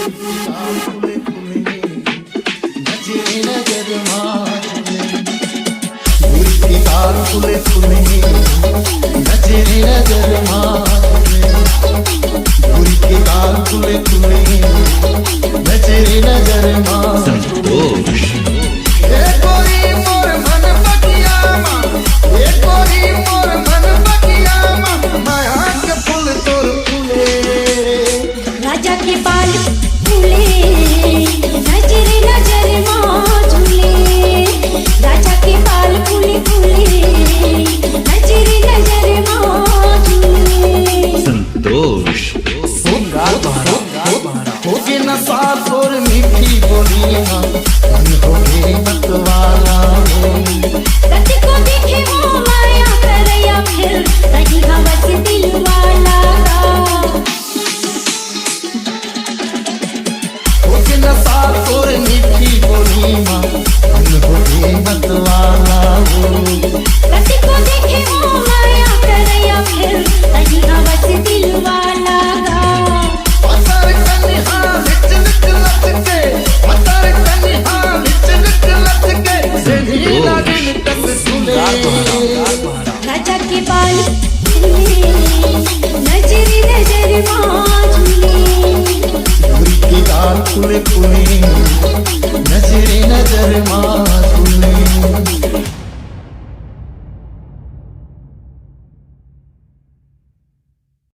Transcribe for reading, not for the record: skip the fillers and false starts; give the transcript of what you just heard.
खुले खुले नजरे नजर मारे दूरी के गाल खुले खुले नजरे नजर मारे संतोष ये गोरी मोर मन बगियामा ये गोरी मोर मन बगियामा माया के फूल तोर फूले राजा के बाल फूले नजरे नजर मां झूले राजा के बाल फूले फूले नजरे नजर मां झूले संतोष होगे नशा और मीठी बोलियां मन होगे मतवाला रत को देखे वो माया करया फिर कहीं हवस दिल वाला होगे नशा और मीठी बोलियां मन होगे मतवाला रत को देखे वो माया करया फिर कहीं हवस दिल वाला पत्थर कन्हा निच निच लटके पत्थर कन्हा निच निच लटके सेधी लागी तक सुने राजा के बाल फूले नजरे नजर मां झूले दूरी के गाल खुले खुले नजरे नजर मां झूले